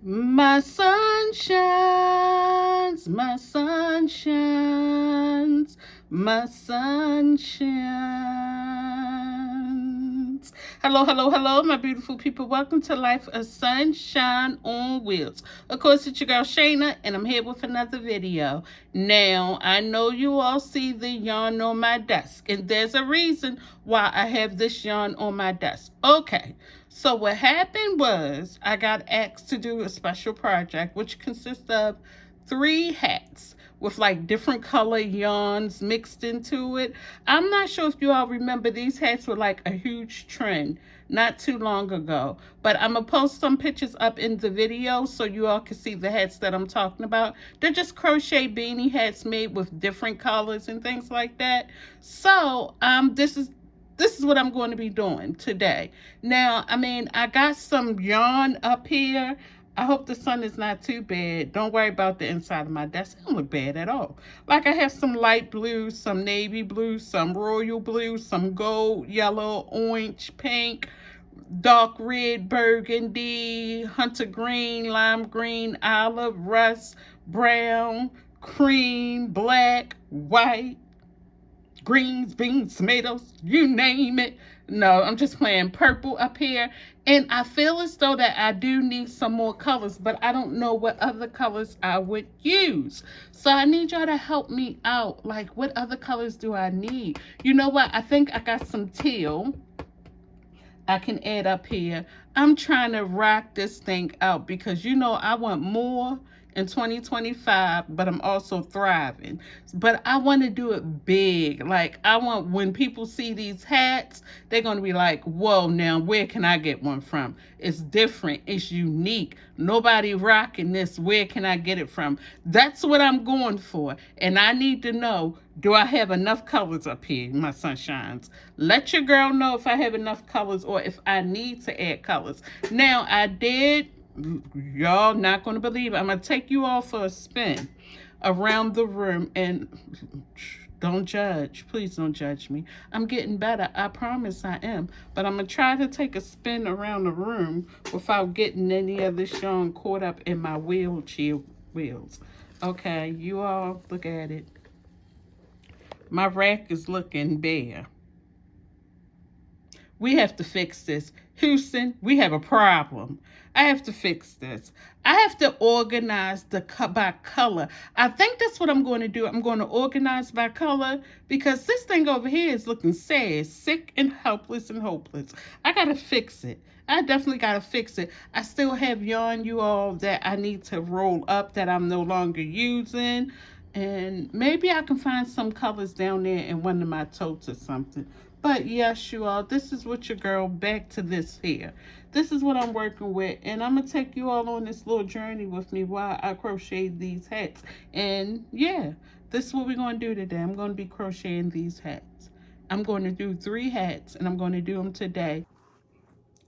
My sunshines, my sunshines, my sunshines. Hello, hello, hello, my beautiful people. Welcome to Life of Sunshine on Wheels. Of course, it's your girl Shana, and I'm here with another video. Now, I know you all see the yarn on my desk, and there's a reason why I have this yarn on my desk. Okay. So what happened was I got asked to do a special project which consists of 3 hats with like different color yarns mixed into it. I'm not sure if you all remember, these hats were like a huge trend not too long ago, but I'm gonna post some pictures up in the video so you all can see the hats that I'm talking about. They're just crochet beanie hats made with different colors and things like that. So this is what I'm going to be doing today. Now, I mean, I got some yarn up here. I hope the sun is not too bad. Don't worry about the inside of my desk. It don't look bad at all. Like, I have some light blue, some navy blue, some royal blue, some gold, yellow, orange, pink, dark red, burgundy, hunter green, lime green, olive, rust, brown, cream, black, white, greens, beans, tomatoes, you name it. No, I'm just playing purple up here. And I feel as though that I do need some more colors, but I don't know what other colors I would use. So I need y'all to help me out. Like, what other colors do I need? You know what? I think I got some teal I can add up here. I'm trying to rock this thing out because you know I want more in 2025, but I'm also thriving. But I want to do it big. Like, I want, when people see these hats, they're going to be like, whoa, now where can I get one from? It's different. It's unique. Nobody rocking this. Where can I get it from? That's what I'm going for. And I need to know, do I have enough colors up here, my sunshines? Let your girl know if I have enough colors or if I need to add colors. Now, I did, y'all not going to believe it. I'm going to take you all for a spin around the room, and don't judge. Please don't judge me. I'm getting better. I promise I am. But I'm going to try to take a spin around the room without getting any of this yarn caught up in my wheelchair wheels. Okay, you all look at it. My rack is looking bare. We have to fix this. Houston, we have a problem. I have to fix this. I have to organize the by color. I think that's what I'm going to do. I'm going to organize by color because this thing over here is looking sad, sick and helpless and hopeless. I got to fix it. I definitely got to fix it. I still have yarn, you all, that I need to roll up that I'm no longer using. And maybe I can find some colors down there in one of my totes or something. But yes, you all, this is what your girl, back to this here. This is what I'm working with. And I'm going to take you all on this little journey with me while I crochet these hats. And yeah, this is what we're going to do today. I'm going to be crocheting these hats. I'm going to do 3 hats and I'm going to do them today.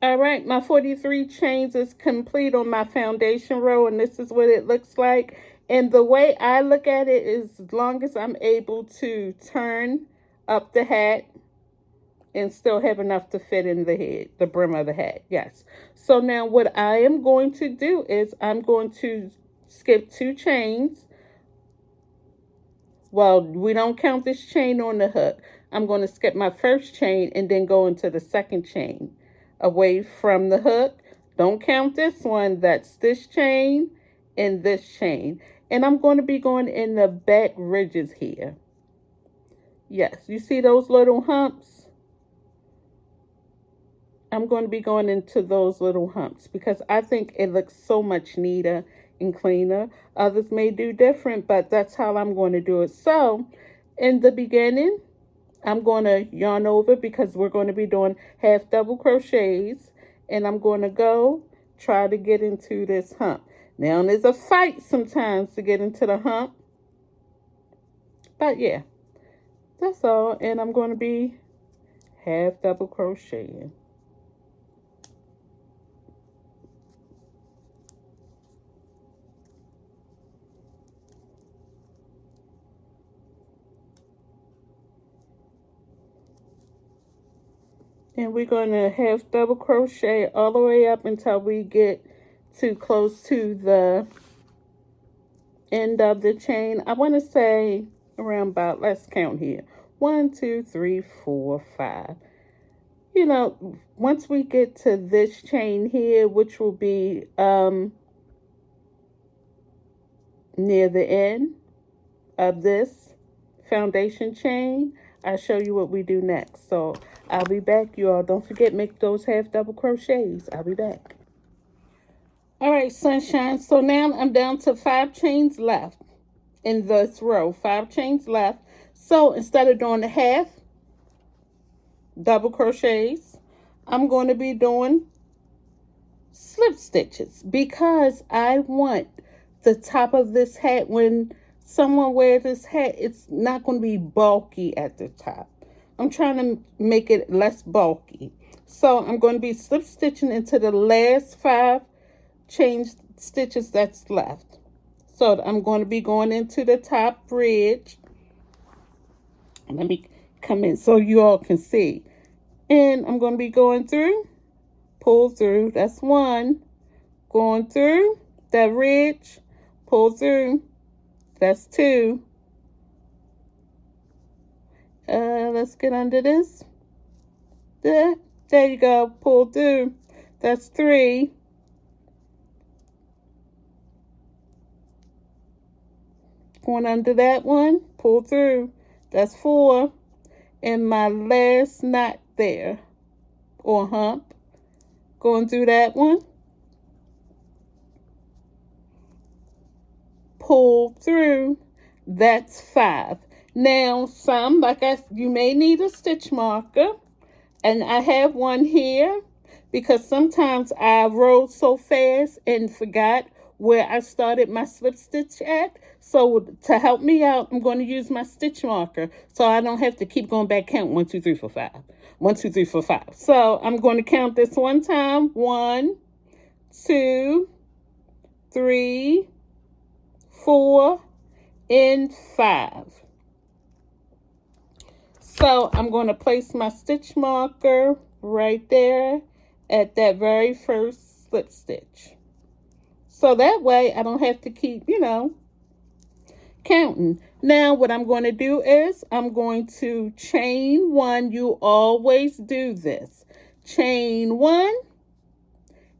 All right, my 43 chains is complete on my foundation row, and this is what it looks like. And the way I look at it is, as long as I'm able to turn up the hat and still have enough to fit in the head, the brim of the hat, yes. So now what I am going to do is I'm going to skip 2 chains. Well, we don't count this chain on the hook. I'm going to skip my first chain and then go into the second chain away from the hook. Don't count this one. That's this chain and this chain. And I'm going to be going in the back ridges here. Yes, you see those little humps? I'm going to be going into those little humps because I think it looks so much neater and cleaner. Others may do different, but that's how I'm going to do it. So in the beginning, I'm going to yarn over because we're going to be doing half double crochets, and I'm going to go try to get into this hump. Now, there's a fight sometimes to get into the hump, but yeah, that's all. And I'm going to be half double crocheting. And we're going to half double crochet all the way up until we get too close to the end of the chain. I want to say around about, let's count here. 1, 2, 3, 4, 5. You know, once we get to this chain here, which will be near the end of this foundation chain, I'll show you what we do next. So I'll be back, you all. Don't forget, make those half double crochets. I'll be back. All right, sunshine. So now I'm down to 5 chains left in this row. 5 chains left. So instead of doing the half double crochets, I'm going to be doing slip stitches because I want the top of this hat, when someone wears this hat, it's not going to be bulky at the top. I'm trying to make it less bulky. So I'm going to be slip stitching into the last 5 chain stitches that's left. So I'm going to be going into the top bridge. Let me come in so you all can see. And I'm going to be going through, pull through, that's 1. Going through that ridge, pull through, that's 2. Let's get under this. There you go, pull through, that's 3. Going under that one, pull through, that's 4. And my last knot there, or hump, going through that one, pull through, that's 5. Now you may need a stitch marker, and I have one here because sometimes I rolled so fast and forgot where I started my slip stitch at. So to help me out, I'm going to use my stitch marker so I don't have to keep going back counting 1, 2, 3, 4, 5. 1, 2, 3, 4, 5. So I'm going to count this one time. 1, 2, 3, 4, and 5. So I'm going to place my stitch marker right there at that very first slip stitch. So that way I don't have to keep, counting. Now what I'm going to do is I'm going to chain 1. You always do this. Chain 1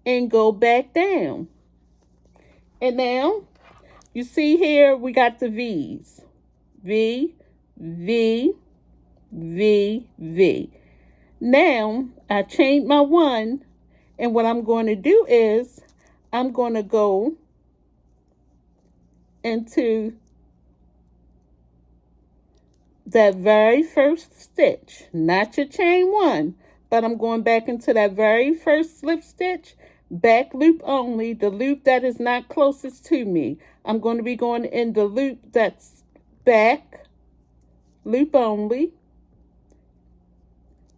and go back down. And now you see here we got the V's. V, V, V, V. Now I chained my 1, and what I'm going to do is I'm going to go into that very first stitch, not your chain 1, but I'm going back into that very first slip stitch, back loop only, the loop that is not closest to me. I'm going to be going in the loop that's back loop only,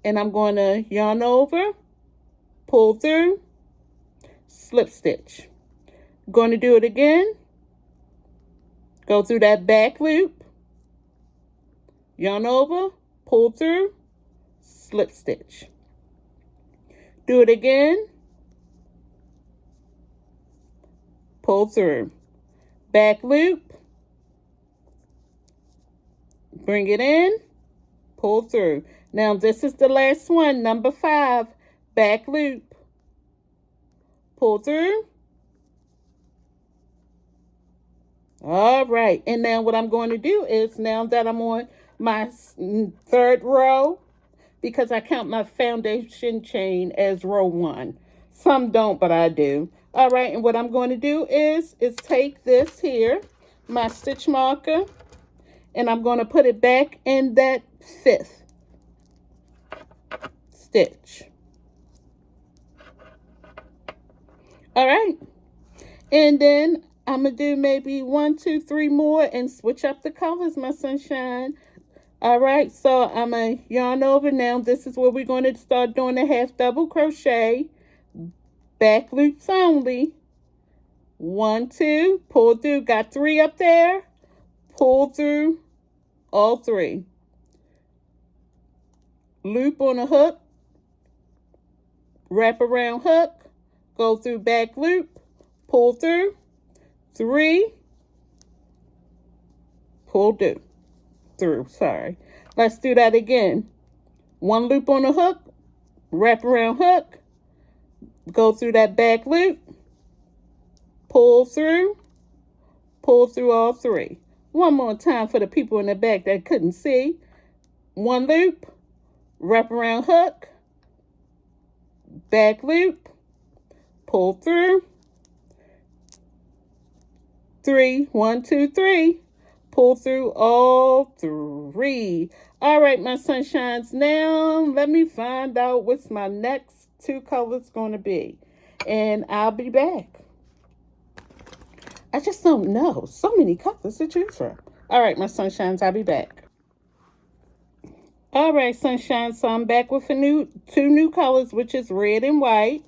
and I'm going to yarn over, pull through, slip stitch. Going to do it again, go through that back loop, yarn over, pull through, slip stitch. Do it again, pull through, back loop, bring it in, pull through. Now this is the last one, number 5, back loop, pull through. All right, and now what I'm going to do is, now that I'm on my 3rd row, because I count my foundation chain as row 1. Some don't, but I do. All right, and what I'm going to do is take this here, my stitch marker, and I'm going to put it back in that 5th stitch. All right, and then I'm going to do maybe 1, 2, 3 more and switch up the colors, my sunshine. All right, so I'm going to yarn over now. This is where we're going to start doing the half double crochet, back loops only. 1, 2, pull through, got 3 up there, pull through all 3. Loop on a hook, wrap around hook, go through back loop, pull through, 3, pull through, sorry. Let's do that again. 1 loop on the hook, wrap around hook, go through that back loop, pull through all 3. One more time for the people in the back that couldn't see. 1 loop, wrap around hook, back loop, pull through, 3, 1, 2, 3, pull through all 3. All right, my sunshines, now let me find out what's my next 2 colors going to be, and I'll be back. I just don't know. So many colors to choose from. All right, my sunshines, I'll be back. All right, sunshine, so I'm back with 2 new colors, which is red and white.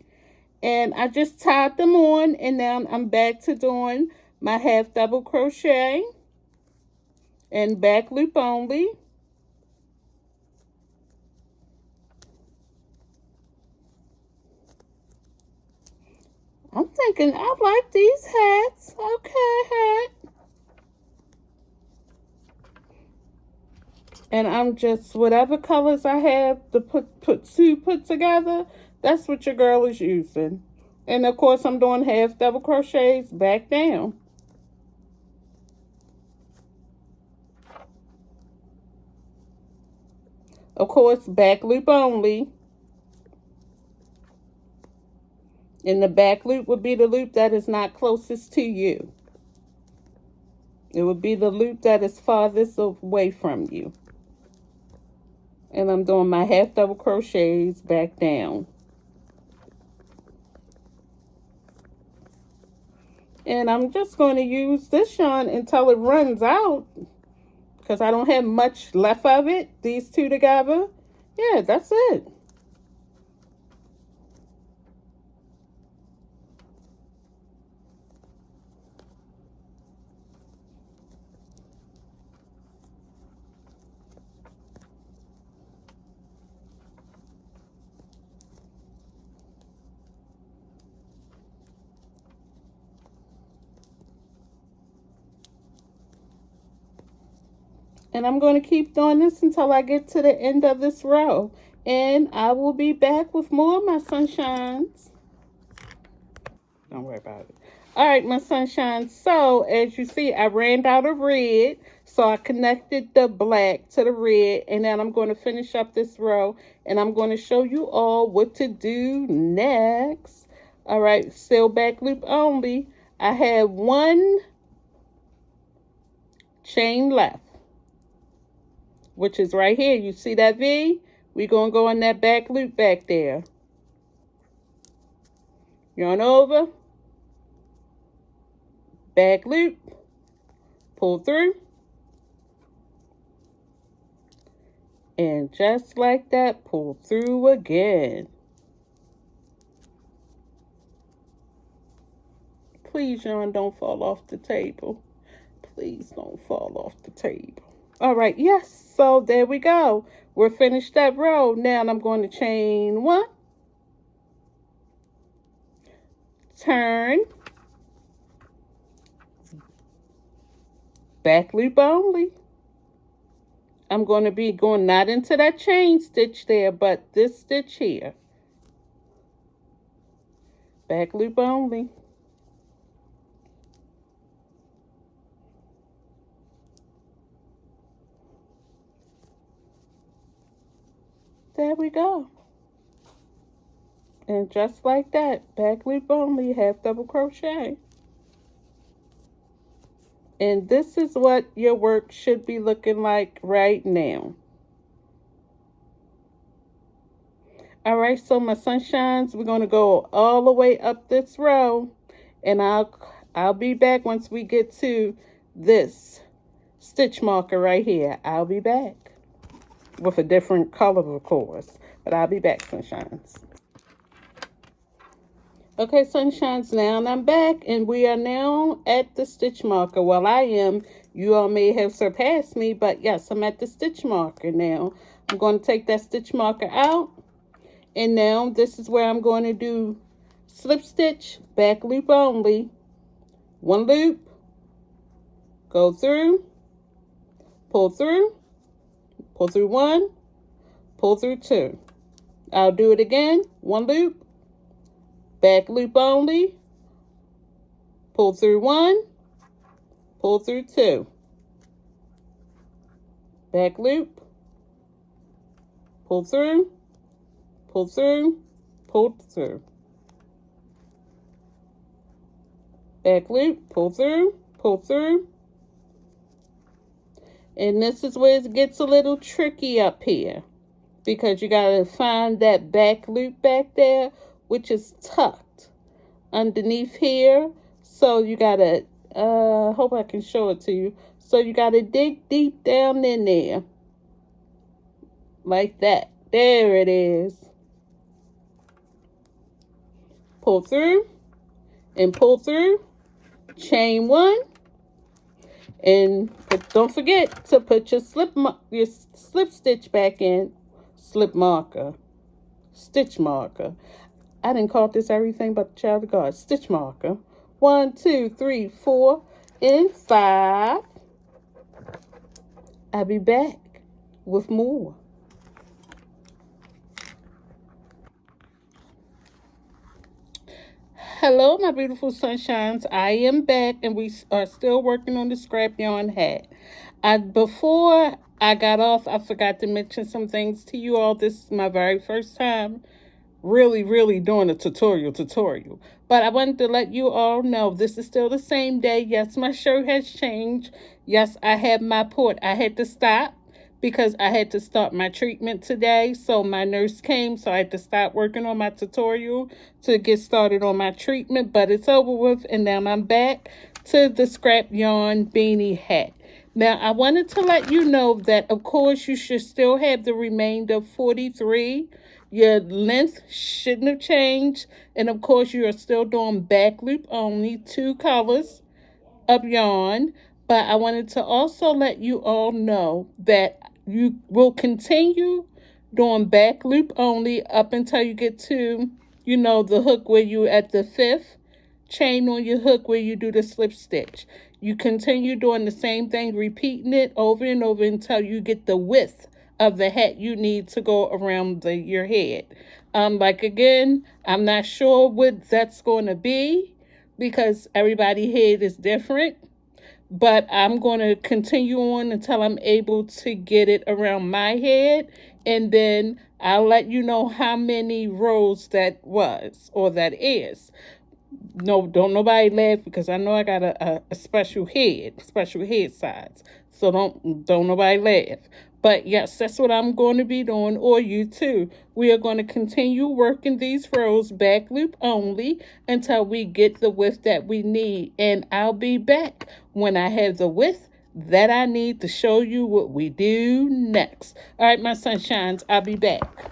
And I just tied them on, and now I'm back to doing my half double crochet and back loop only. I'm thinking I like these hats. Okay, hat. And I'm just, whatever colors I have to put together, that's what your girl is using. And of course, I'm doing half double crochets back down. Of course, back loop only. And the back loop would be the loop that is not closest to you. It would be the loop that is farthest away from you. And I'm doing my half double crochets back down. And I'm just going to use this yarn until it runs out, because I don't have much left of it. These 2 together. Yeah, that's it. And I'm going to keep doing this until I get to the end of this row. And I will be back with more of my sunshines. Don't worry about it. All right, my sunshines. So, as you see, I ran out of red. So, I connected the black to the red. And then I'm going to finish up this row. And I'm going to show you all what to do next. All right, still back loop only. I have 1 chain left, which is right here. You see that V? We're going to go in that back loop back there. Yarn over, back loop, pull through, and just like that, pull through again. Please, yarn, don't fall off the table. Please don't fall off the table. All right, yes, so there we go. We're finished that row. Now I'm going to chain 1, turn, back loop only. I'm going to be going not into that chain stitch there, but this stitch here. Back loop only. There we go. And just like that, back loop only, half double crochet. And this is what your work should be looking like right now. All right, so my sunshines, we're going to go all the way up this row. And I'll be back once we get to this stitch marker right here. I'll be back. With a different color, of course. But I'll be back, sunshines. Okay, sunshines, now I'm back. And we are now at the stitch marker. Well, I am. You all may have surpassed me. But yes, I'm at the stitch marker now. I'm going to take that stitch marker out. And now this is where I'm going to do slip stitch, back loop only, one loop, go through, pull through one, pull through two. I'll do it again. One loop, back loop only, pull through one, pull through two, back loop, pull through, pull through, pull through, back loop, pull through, pull through. And this is where it gets a little tricky up here, because you got to find that back loop back there, which is tucked underneath here. So you got to, hope I can show it to you. So you got to dig deep down in there. Like that. There it is. Pull through and pull through. Chain one. And don't forget to put your slip stitch back in. Slip marker. Stitch marker. I didn't call this everything but the child of God. Stitch marker. 1, 2, 3, 4, and 5. I'll be back with more. Hello, my beautiful sunshines. I am back, and we are still working on the scrap yarn hat. Before I got off, I forgot to mention some things to you all. This is my very first time really doing a tutorial. But I wanted to let you all know this is still the same day. Yes, my shirt has changed. Yes, I have my port. I had to stop because I had to start my treatment today. So my nurse came, so I had to stop working on my tutorial to get started on my treatment. But it's over with, and now I'm back to the scrap yarn beanie hat. Now, I wanted to let you know that, of course, you should still have the remainder of 43. Your length shouldn't have changed. And, of course, you are still doing back loop only, 2 colors of yarn. But I wanted to also let you all know that you will continue doing back loop only up until you get to, the hook where you at the 5th chain on your hook where you do the slip stitch. You continue doing the same thing, repeating it over and over until you get the width of the hat you need to go around your head. Again, I'm not sure what that's going to be because everybody's head is different. But I'm going to continue on until I'm able to get it around my head. And then I'll let you know how many rows that was or that is. No, don't nobody laugh because I know I got a special head size. So don't nobody laugh. But yes, that's what I'm going to be doing, or you too. We are going to continue working these rows back loop only until we get the width that we need. And I'll be back when I have the width that I need to show you what we do next. All right, my sunshines, I'll be back.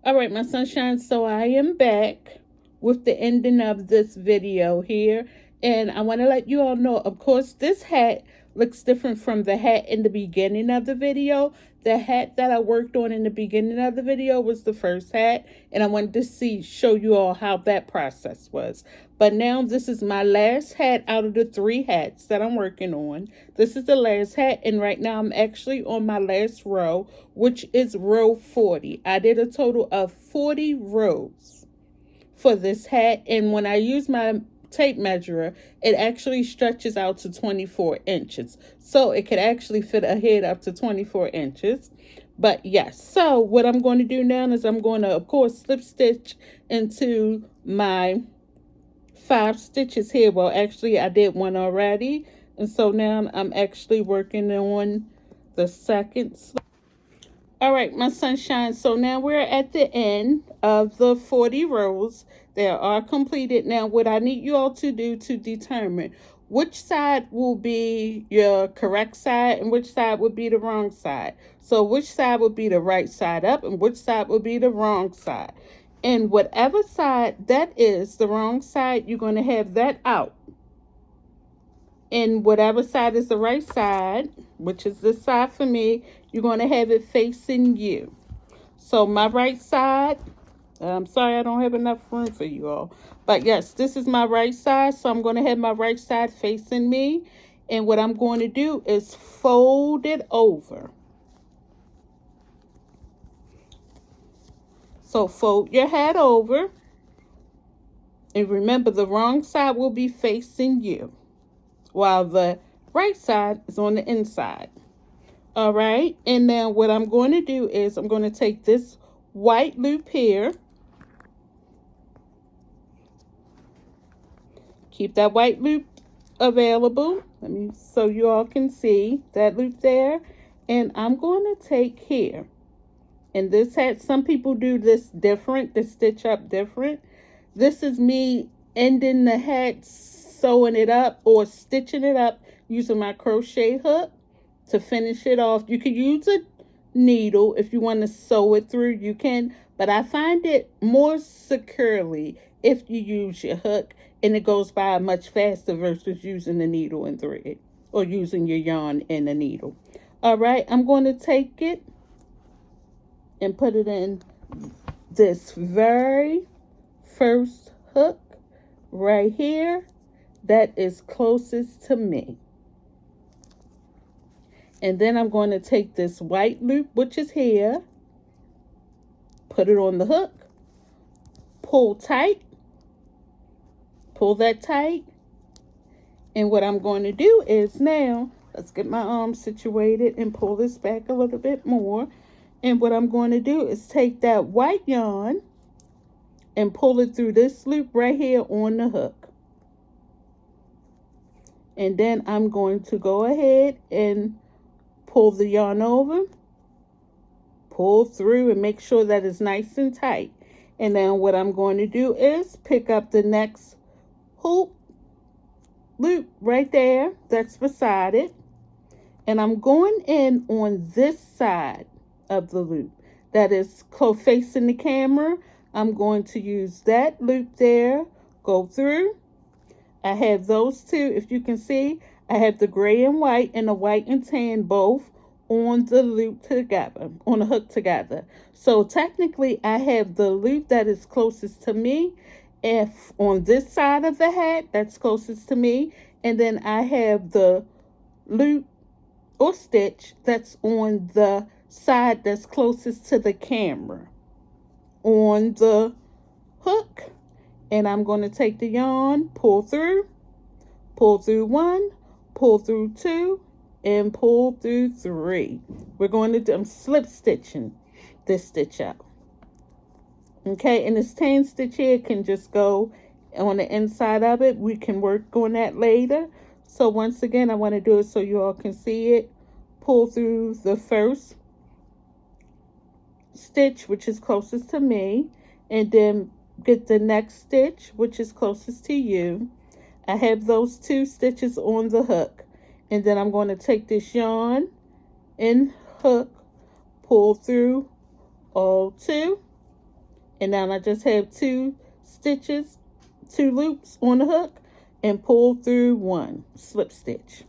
All right, my sunshine, so I am back with the ending of this video here. And I want to let you all know, of course, this hat looks different from the hat in the beginning of the video. The hat that I worked on in the beginning of the video was the first hat. And I wanted to show you all how that process was. But now this is my last hat out of the 3 hats that I'm working on. This is the last hat. And right now I'm actually on my last row, which is row 40. I did a total of 40 rows for this hat. And when I use my tape measure, it actually stretches out to 24 inches. So it could actually fit a head up to 24 inches. But yes, so what I'm going to do now is I'm going to, of course, slip stitch into my 5 stitches here. Well, actually, I did one already. And so now I'm actually working on the second slip. All right, my sunshine. So now we're at the end of the 40 rows. They are completed. Now, what I need you all to do to determine which side will be your correct side and which side would be the wrong side. So which side would be the right side up and which side would be the wrong side. And whatever side that is the wrong side, you're going to have that out. And whatever side is the right side, which is this side for me, you're going to have it facing you. So my right side I'm sorry I don't have enough room for you all. But yes, this is my right side. So I'm going to have my right side facing me. And what I'm going to do is fold it over. So fold your hat over. And remember, the wrong side will be facing you, while the right side is on the inside. All right. And now what I'm going to do is I'm going to take this white loop here. Keep that white loop available. Let me, so you all can see that loop there. And I'm going to take here. And this hat, some people do this different, the stitch up different. This is me ending the hat, sewing it up or stitching it up using my crochet hook to finish it off. You could use a needle if you want to sew it through, you can, but I find it more securely if you use your hook, and it goes by much faster versus using the needle and thread or using your yarn and the needle. All right, I'm going to take it and put it in this very first hook right here that is closest to me. And then I'm going to take this white loop, which is here, put it on the hook, pull tight, pull that tight. And what I'm going to do is now, let's get my arm situated and pull this back a little bit more. And what I'm going to do is take that white yarn and pull it through this loop right here on the hook. And then I'm going to go ahead and pull the yarn over, pull through, and make sure that it's nice and tight. And then what I'm going to do is pick up the next hoop loop right there that's beside it. And I'm going in on this side of the loop that is close facing the camera. I'm going to use that loop there, go through. I have those two, if you can see, I have the gray and white and the white and tan both on the loop together, on the hook together. So technically I have the loop that is closest to me if on this side of the hat that's closest to me, and then I have the loop or stitch that's on the side that's closest to the camera on the hook. And I'm going to take the yarn, pull through one, pull through two, and pull through three. We're going to do, I'm slip stitching this stitch out. Okay, and this tan stitch here can just go on the inside of it. We can work on that later. So once again, I want to do it so you all can see it. Pull through the first stitch, which is closest to me, and then get the next stitch, which is closest to you. I have those two stitches on the hook, and then I'm going to take this yarn and hook, pull through all two, and now I just have two stitches, two loops on the hook, and pull through one slip stitch.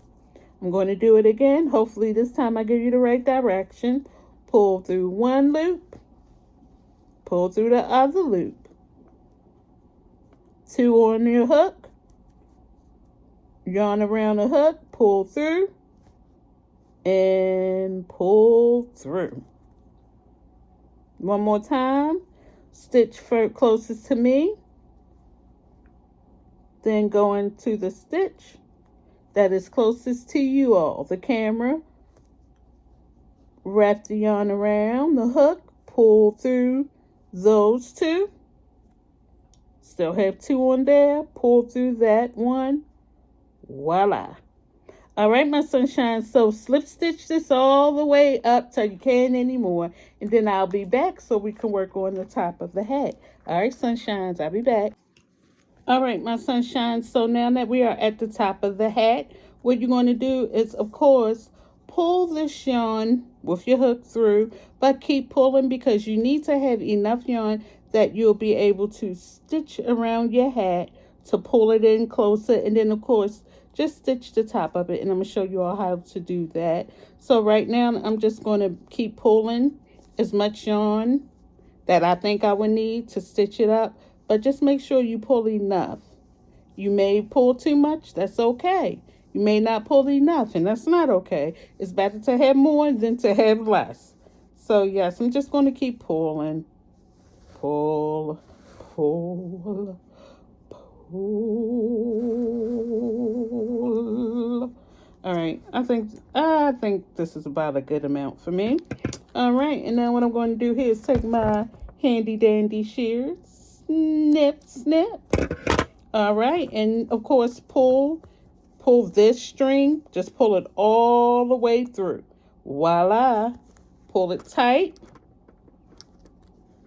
I'm going to do it again. Hopefully this time I give you the right direction. Pull through one loop, pull through the other loop, two on your hook, yarn around the hook, pull through, and pull through. One more time, stitch first closest to me, then go into the stitch that is closest to you all, the camera. Wrap the yarn around the hook, pull through those two. Still have two on there, pull through that one. Voila. All right, my sunshine. So slip stitch this all the way up till you can't anymore. And then I'll be back so we can work on the top of the hat. All right, sunshines, I'll be back. All right, my sunshine. So now that we are at the top of the hat, what you're going to do is, of course, pull this yarn with your hook through, but keep pulling because you need to have enough yarn that you'll be able to stitch around your hat to pull it in closer. And then, of course, just stitch the top of it. And I'm going to show you all how to do that. So right now, I'm just going to keep pulling as much yarn that I think I would need to stitch it up, but just make sure you pull enough. You may pull too much, that's okay. You may not pull enough, and that's not okay. It's better to have more than to have less. So yes, I'm just going to keep pulling. Pull, pull, pull. All right, I think this is about a good amount for me. All right, and now what I'm going to do here is take my handy dandy shears, snip, snip. All right, and of course pull this string, just pull it all the way through. Voila, pull it tight,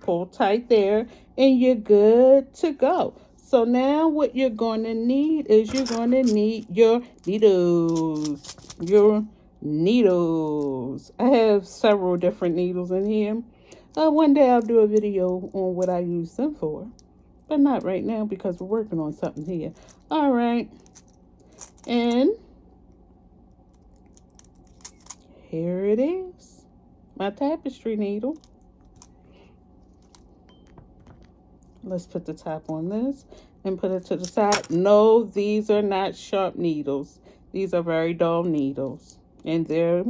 pull tight there, and you're good to go. So now what you're going to need is you're going to need your needles. I have several different needles in here. One day I'll do a video on what I use them for, but not right now because we're working on something here. All right, and here it is, my tapestry needle. Let's put the top on this and put it to the side. No, these are not sharp needles. These are very dull needles, and they're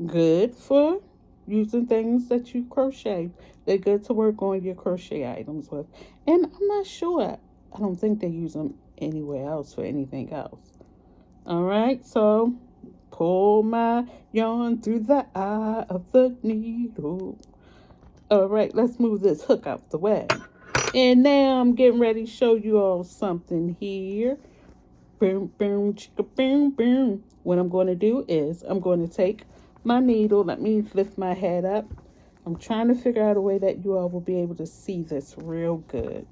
good for using things that you crochet. They're good to work on your crochet items with. And I'm not sure, I don't think they use them anywhere else for anything else. All right, so pull my yarn through the eye of the needle. All right, let's move this hook out the way. And now I'm getting ready to show you all something here. Boom, boom, chicka, boom, boom. What I'm going to do is I'm going to take my needle. Let me lift my head up. I'm trying to figure out a way that you all will be able to see this real good.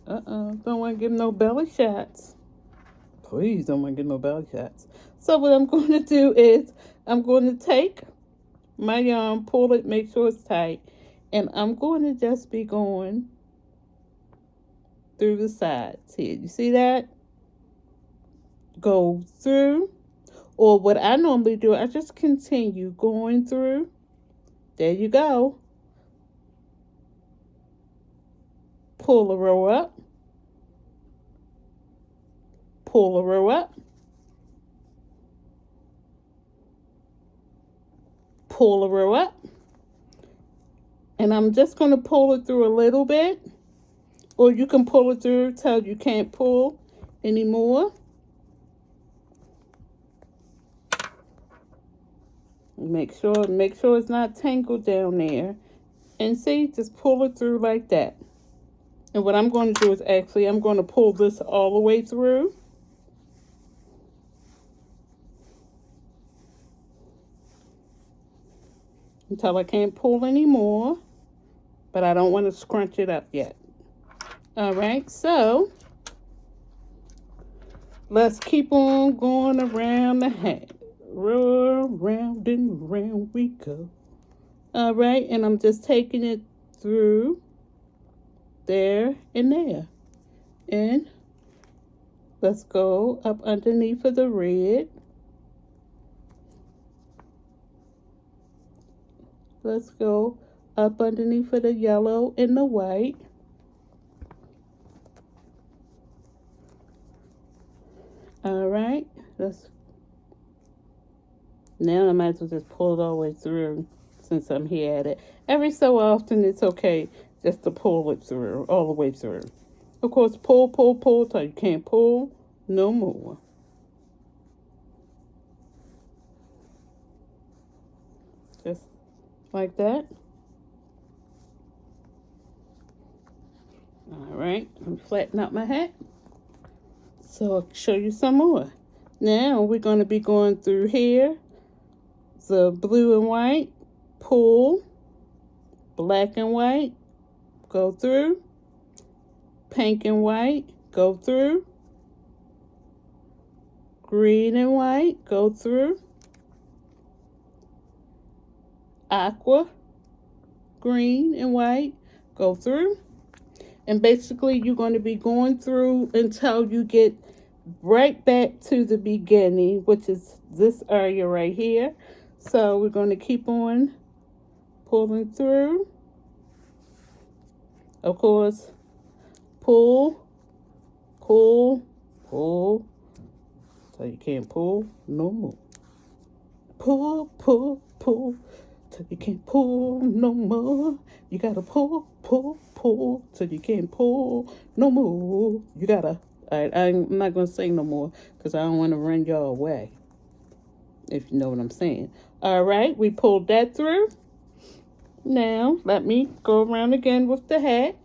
Don't want to give no belly shots. Please don't want to give no belly shots. So what I'm going to do is I'm going to take my yarn, pull it, make sure it's tight, and I'm going to just be going through the sides here. You see that? Go through, or what I normally do, I just continue going through. There you go. Pull a row up. Pull a row up. Pull a row up. And I'm just going to pull it through a little bit. Or you can pull it through till you can't pull anymore. Make sure it's not tangled down there. And see, just pull it through like that. And what I'm going to do is actually, I'm going to pull this all the way through. Until I can't pull anymore. But I don't want to scrunch it up yet. All right, so let's keep on going around the head. Round and round we go. All right, and I'm just taking it through there and there. And let's go up underneath of the red. Let's go up underneath of the yellow and the white. All right, now I might as well just pull it all the way through since I'm here at it. Every so often it's okay just to pull it through, all the way through. Of course, pull till you can't pull no more. Just like that. All right, I'm flattening out my hat. So I'll show you some more. Now we're going to be going through here. The blue and white, pull, black and white, go through, pink and white, go through, green and white, go through, aqua, green and white, go through. And basically you're going to be going through until you get right back to the beginning, which is this area right here. So we're going to keep on pulling through. Of course, pull, pull, pull, so you can't pull no more. Pull, pull, pull, till you can't pull no more. You gotta pull, pull, pull, till you can't pull no more. You gotta. Alright, I'm not gonna sing no more because I don't want to run y'all away. If you know what I'm saying. Alright, we pulled that through. Now, let me go around again with the hat.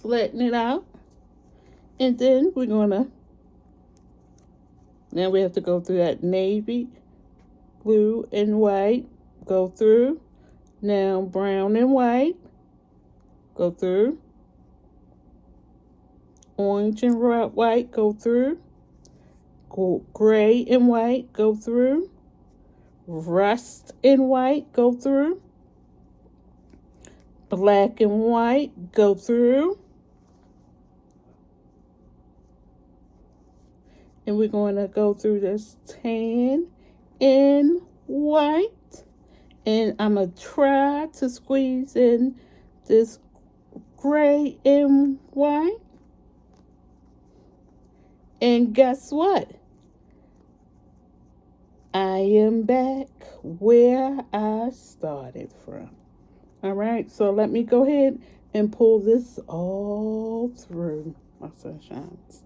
Flatten it out. And then we're gonna. Now we have to go through that navy, blue, and white. Go through. Now brown and white. Go through. Orange and white. Go through. Gray and white. Go through. Rust and white. Go through. Black and white. Go through. And we're going to go through this tan and white. And I'm going to try to squeeze in this gray and white. And guess what? I am back where I started from. All right, so let me go ahead and pull this all through my sunshines.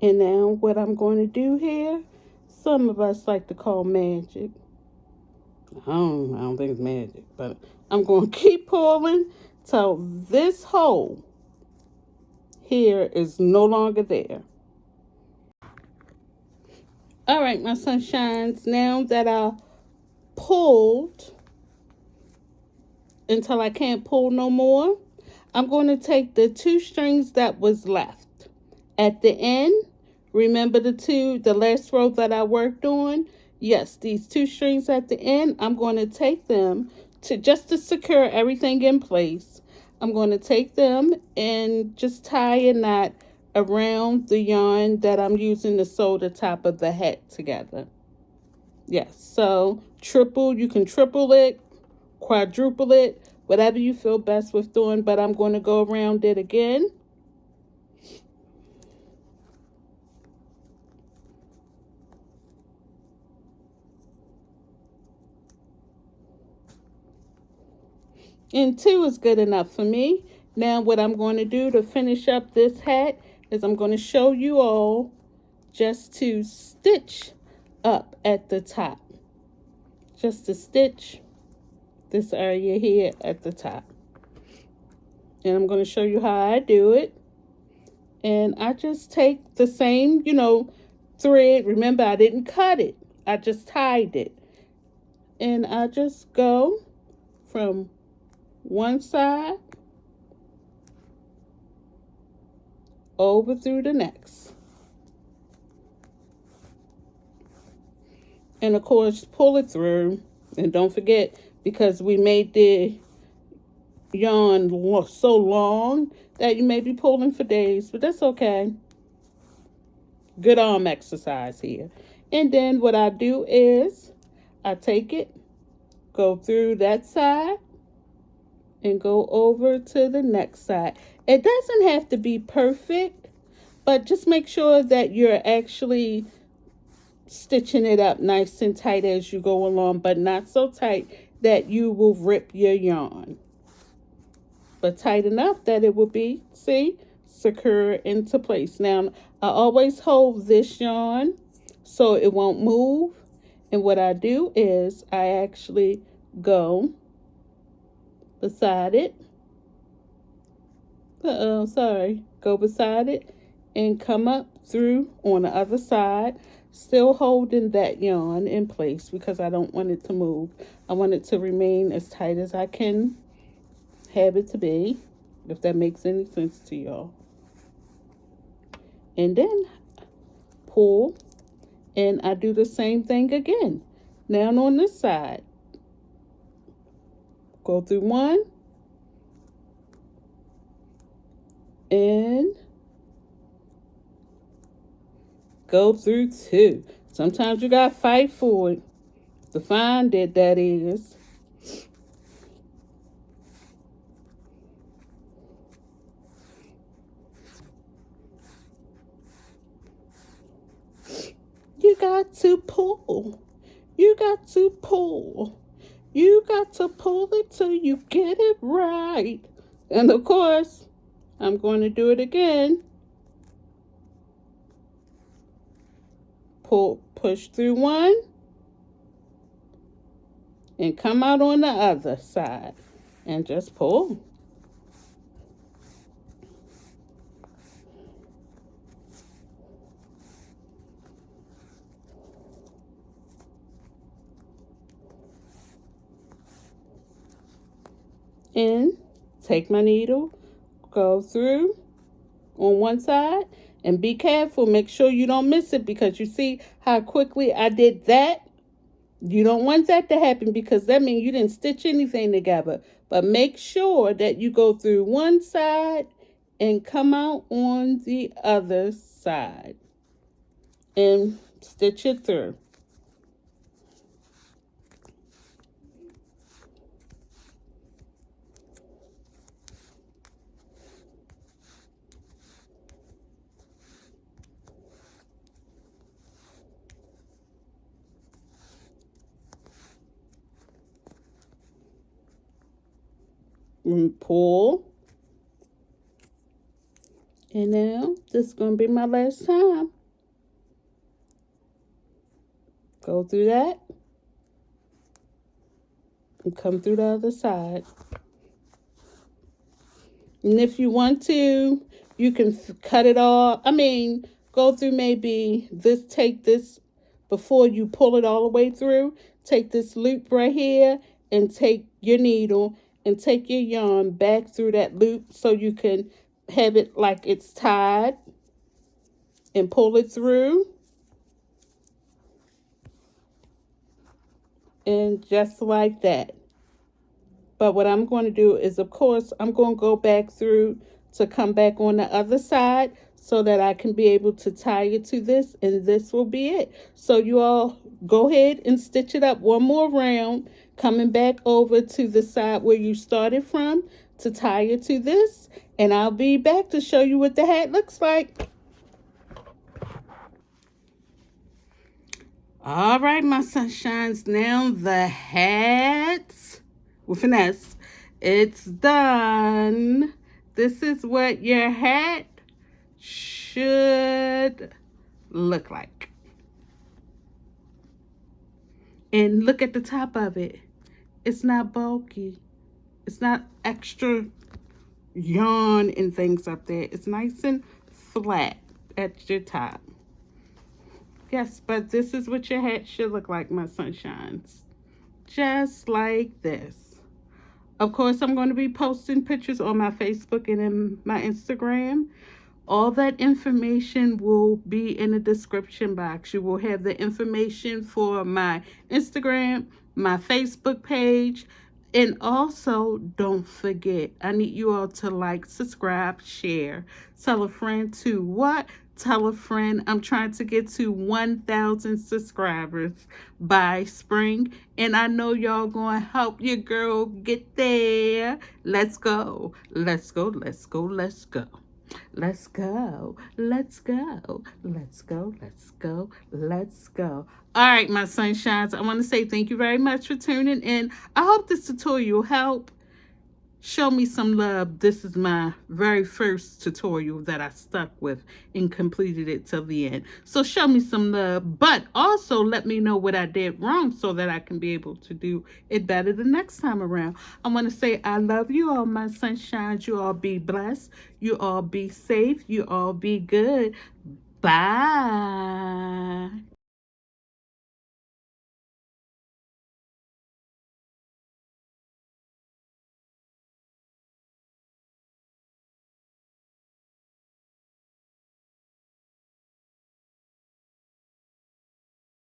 And now what I'm going to do here, some of us like to call magic. I don't think it's magic, but I'm going to keep pulling till this hole here is no longer there. All right, my sunshines, now that I pulled until I can't pull no more, I'm going to take the 2 strings that was left. At the end, remember the last row that I worked on? Yes, these 2 strings at the end, I'm going to take them just to secure everything in place. I'm going to take them and just tie a knot around the yarn that I'm using to sew the top of the hat together. Yes, so you can triple it, quadruple it, whatever you feel best with doing, but I'm going to go around it again. And 2 is good enough for me. Now what I'm going to do to finish up this hat is I'm going to show you all just to stitch up at the top. Just to stitch this area here at the top. And I'm going to show you how I do it. And I just take the same, thread. Remember, I didn't cut it. I just tied it. And I just go from one side over through the next. And of course, pull it through. And don't forget, because we made the yarn so long that you may be pulling for days, but that's okay. Good arm exercise here. And then what I do is I take it, go through that side, and go over to the next side. It doesn't have to be perfect, but just make sure that you're actually stitching it up nice and tight as you go along, but not so tight that you will rip your yarn, but tight enough that it will be, see, secure into place. Now, I always hold this yarn so it won't move, and what I do is I actually go beside it. Go beside it and come up through on the other side, still holding that yarn in place because I don't want it to move. I want it to remain as tight as I can have it to be. if that makes any sense to y'all. And then pull, and I do the same thing again. Now on this side, go through one, and go through two. Sometimes you gotta fight for it to find it, that is. You got to pull. You got to pull. You got to pull it till you get it right. And of course, I'm going to do it again. Pull, push through one, and come out on the other side and just pull. And take my needle, go through on one side, and be careful. Make sure you don't miss it, because you see how quickly I did that. You don't want that to happen, because that means you didn't stitch anything together. But make sure that you go through one side and come out on the other side and stitch it through. And pull. And now this is going to be my last time. Go through that and come through the other side. And if you want to, you can cut it off. I mean, go through maybe this, take this, before you pull it all the way through, take this loop right here and take your needle and take your yarn back through that loop so you can have it like it's tied, and pull it through. And just like that. But what I'm going to do is, of course, I'm going to go back through to come back on the other side so that I can be able to tie it to this, and this will be it. So you all go ahead and stitch it up one more round, coming back over to the side where you started from to tie it to this, and I'll be back to show you what the hat looks like. All right, my sunshines, now the hat with an S, it's done. This is what your hat should look like. And look at the top of it. It's not bulky. It's not extra yarn and things up there. It's nice and flat at your top. Yes, but this is what your hat should look like, my sunshines. Just like this. Of course, I'm going to be posting pictures on my Facebook and in my Instagram. All that information will be in the description box. You will have the information for my Instagram, my Facebook page, and also don't forget, I need you all to like, subscribe, share, tell a friend to what? Tell a friend. I'm trying to get to 1,000 subscribers by spring, and I know y'all gonna help your girl get there. Let's go. Let's go. Let's go. Let's go. Let's go. Let's go. Let's go. Let's go. Let's go. All right, my sunshines, I want to say thank you very much for tuning in. I hope this tutorial helped. Show me some love. This is my very first tutorial that I stuck with and completed it till the end. So show me some love, but also let me know what I did wrong so that I can be able to do it better the next time around. I want to say I love you all, my sunshines. You all be blessed. You all be safe. You all be good. Bye.